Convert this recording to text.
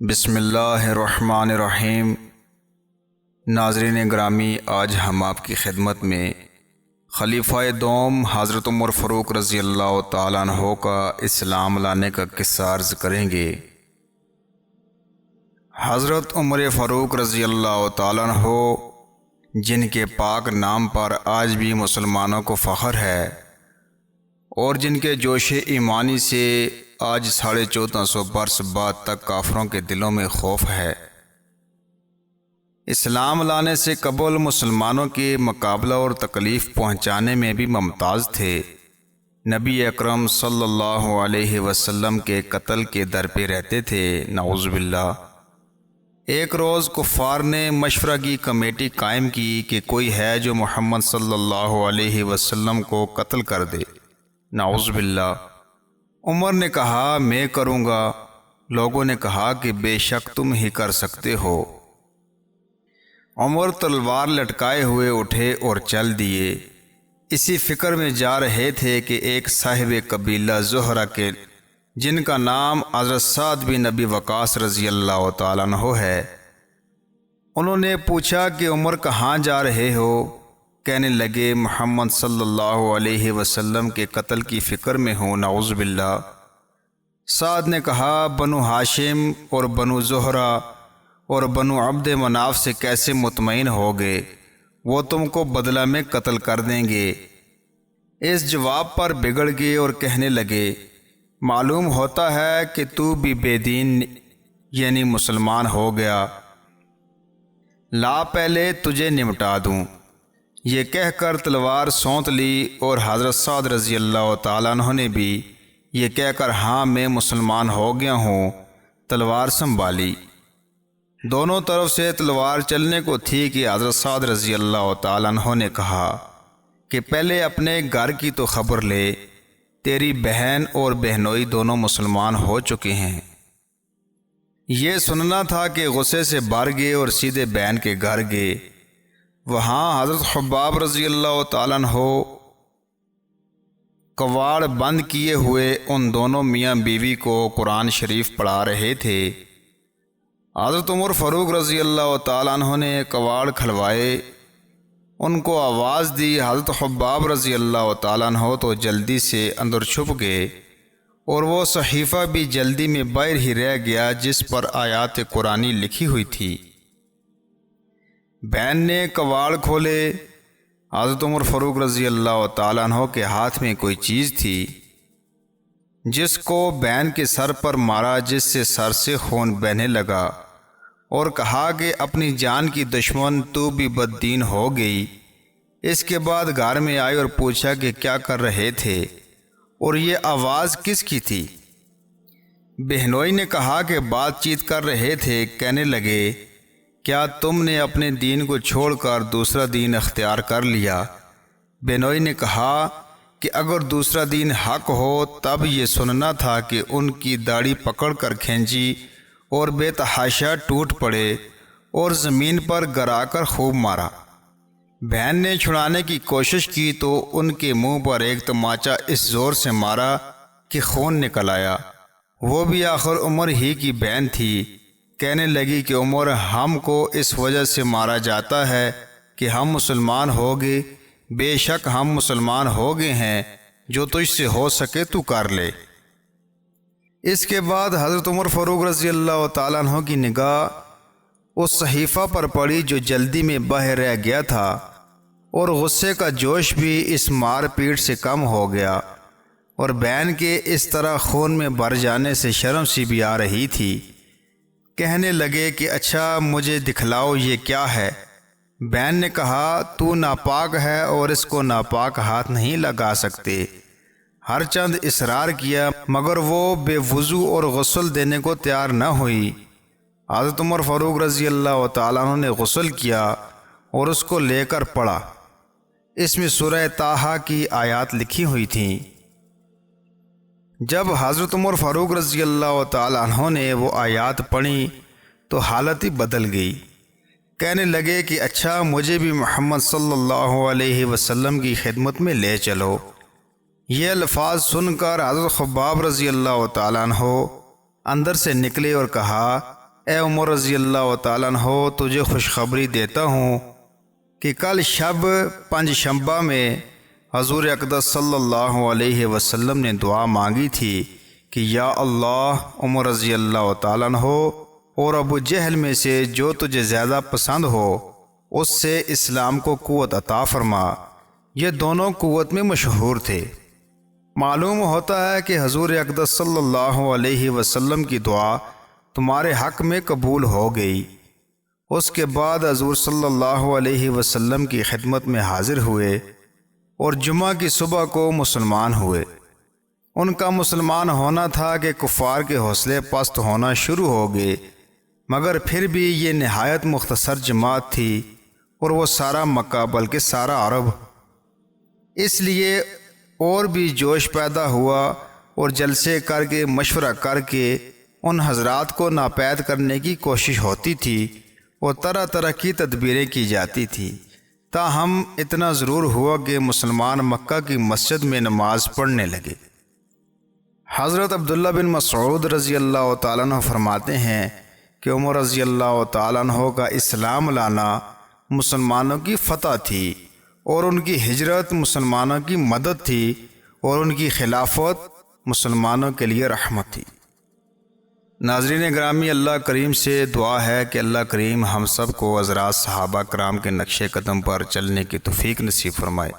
بسم اللہ الرحمن الرحیم۔ ناظرین گرامی، آج ہم آپ کی خدمت میں خلیفہ دوم حضرت عمر فاروق رضی اللہ تعالیٰ عنہ کا اسلام لانے کا قصہ عرض کریں گے۔ حضرت عمر فاروق رضی اللہ تعالیٰ عنہ، جن کے پاک نام پر آج بھی مسلمانوں کو فخر ہے اور جن کے جوش ایمانی سے آج 1450 برس بعد تک کافروں کے دلوں میں خوف ہے، اسلام لانے سے قبل مسلمانوں کے مقابلہ اور تکلیف پہنچانے میں بھی ممتاز تھے۔ نبی اکرم صلی اللہ علیہ وسلم کے قتل کے در پہ رہتے تھے، نعوذ باللہ۔ ایک روز کفار نے مشورہ کی کمیٹی قائم کی کہ کوئی ہے جو محمد صلی اللہ علیہ وسلم کو قتل کر دے، نعوذ باللہ۔ عمر نے کہا میں کروں گا۔ لوگوں نے کہا کہ بے شک تم ہی کر سکتے ہو۔ عمر تلوار لٹکائے ہوئے اٹھے اور چل دیے۔ اسی فکر میں جا رہے تھے کہ ایک صاحب قبیلہ زہرہ کے، جن کا نام حضرت سعد بن ابی وقاص رضی اللہ تعالیٰ عنہ ہے، انہوں نے پوچھا کہ عمر کہاں جا رہے ہو؟ کہنے لگے محمد صلی اللہ علیہ وسلم کے قتل کی فکر میں ہوں، نعوذ باللہ۔ سعد نے کہا بنو ہاشم اور بنو زہرہ اور بنو عبد مناف سے کیسے مطمئن ہوگے؟ وہ تم کو بدلہ میں قتل کر دیں گے۔ اس جواب پر بگڑ گئے اور کہنے لگے معلوم ہوتا ہے کہ تو بھی بے دین یعنی مسلمان ہو گیا، لا پہلے تجھے نمٹا دوں۔ یہ کہہ کر تلوار سونت لی اور حضرت سعد رضی اللہ تعالیٰ عنہ نے بھی یہ کہہ کر ہاں میں مسلمان ہو گیا ہوں، تلوار سنبھالی۔ دونوں طرف سے تلوار چلنے کو تھی کہ حضرت سعد رضی اللہ تعالیٰ عنہ نے کہا کہ پہلے اپنے گھر کی تو خبر لے، تیری بہن اور بہنوئی دونوں مسلمان ہو چکے ہیں۔ یہ سننا تھا کہ غصے سے بھر گئے اور سیدھے بہن کے گھر گئے۔ وہاں حضرت حباب رضی اللہ تعالیٰ عنہ کواڑ بند کیے ہوئے ان دونوں میاں بیوی کو قرآن شریف پڑھا رہے تھے۔ حضرت عمر فاروق رضی اللہ تعالیٰ عنہ نے کواڑ کھلوائے، ان کو آواز دی۔ حضرت حباب رضی اللہ تعالیٰ عنہ تو جلدی سے اندر چھپ گئے اور وہ صحیفہ بھی جلدی میں باہر ہی رہ گیا جس پر آیات قرآنی لکھی ہوئی تھی۔ بہن نے کواڑ کھولے۔ حضرت عمر فاروق رضی اللہ تعالیٰ عنہ کے ہاتھ میں کوئی چیز تھی جس کو بہن کے سر پر مارا، جس سے سر سے خون بہنے لگا اور کہا کہ اپنی جان کی دشمن تو بھی بد دین ہو گئی۔ اس کے بعد گھر میں آئی اور پوچھا کہ کیا کر رہے تھے اور یہ آواز کس کی تھی؟ بہنوئی نے کہا کہ بات چیت کر رہے تھے۔ کہنے لگے کیا تم نے اپنے دین کو چھوڑ کر دوسرا دین اختیار کر لیا؟ بہنوئی نے کہا کہ اگر دوسرا دین حق ہو تب یہ سننا تھا کہ ان کی داڑھی پکڑ کر کھینچی اور بے تحاشا ٹوٹ پڑے اور زمین پر گرا کر خوب مارا۔ بہن نے چھڑانے کی کوشش کی تو ان کے منہ پر ایک تماچا اس زور سے مارا کہ خون نکل آیا۔ وہ بھی آخر عمر ہی کی بہن تھی۔ کہنے لگی کہ عمر ہم کو اس وجہ سے مارا جاتا ہے کہ ہم مسلمان ہو گئے، بے شک ہم مسلمان ہو گئے ہیں، جو تجھ سے ہو سکے تو کر لے۔ اس کے بعد حضرت عمر فاروق رضی اللہ تعالیٰ عنہ کی نگاہ اس صحیفہ پر پڑی جو جلدی میں باہر رہ گیا تھا، اور غصے کا جوش بھی اس مار پیٹ سے کم ہو گیا، اور بہن کے اس طرح خون میں بھر جانے سے شرم سی بھی آ رہی تھی۔ کہنے لگے کہ اچھا مجھے دکھلاؤ یہ کیا ہے؟ بہن نے کہا تو ناپاک ہے اور اس کو ناپاک ہاتھ نہیں لگا سکتے۔ ہر چند اصرار کیا مگر وہ بے وضو اور غسل دینے کو تیار نہ ہوئی۔ حضرت عمر فاروق رضی اللہ تعالیٰ عنہ نے غسل کیا اور اس کو لے کر پڑھا۔ اس میں سورہ طٰہٰ کی آیات لکھی ہوئی تھیں۔ جب حضرت عمر فاروق رضی اللہ تعالیٰ عنہ نے وہ آیات پڑھی تو حالت ہی بدل گئی۔ کہنے لگے کہ اچھا مجھے بھی محمد صلی اللہ علیہ وسلم کی خدمت میں لے چلو۔ یہ الفاظ سن کر حضرت خباب رضی اللہ تعالیٰ عنہ اندر سے نکلے اور کہا اے عمر رضی اللہ تعالیٰ عنہ تجھے خوشخبری دیتا ہوں کہ کل شب پنج شنبہ میں حضور اقدس صلی اللہ علیہ وسلم نے دعا مانگی تھی کہ یا اللہ عمر رضی اللہ تعالیٰ عنہ اور ابو جہل میں سے جو تجھے زیادہ پسند ہو اس سے اسلام کو قوت عطا فرما۔ یہ دونوں قوت میں مشہور تھے۔ معلوم ہوتا ہے کہ حضور اقدس صلی اللہ علیہ وسلم کی دعا تمہارے حق میں قبول ہو گئی۔ اس کے بعد حضور صلی اللہ علیہ وسلم کی خدمت میں حاضر ہوئے اور جمعہ کی صبح کو مسلمان ہوئے۔ ان کا مسلمان ہونا تھا کہ کفار کے حوصلے پست ہونا شروع ہو گئے، مگر پھر بھی یہ نہایت مختصر جماعت تھی اور وہ سارا مکہ بلکہ سارا عرب۔ اس لیے اور بھی جوش پیدا ہوا اور جلسے کر کے مشورہ کر کے ان حضرات کو ناپید کرنے کی کوشش ہوتی تھی اور طرح طرح کی تدبیریں کی جاتی تھی۔ تاہم اتنا ضرور ہوا کہ مسلمان مکہ کی مسجد میں نماز پڑھنے لگے۔ حضرت عبداللہ بن مسعود رضی اللہ تعالیٰ عنہ فرماتے ہیں کہ عمر رضی اللہ تعالیٰ عنہ کا اسلام لانا مسلمانوں کی فتح تھی اور ان کی ہجرت مسلمانوں کی مدد تھی اور ان کی خلافت مسلمانوں کے لیے رحمت تھی۔ ناظرین گرامی، اللہ کریم سے دعا ہے کہ اللہ کریم ہم سب کو حضرات صحابہ کرام کے نقش قدم پر چلنے کی توفیق نصیب فرمائے۔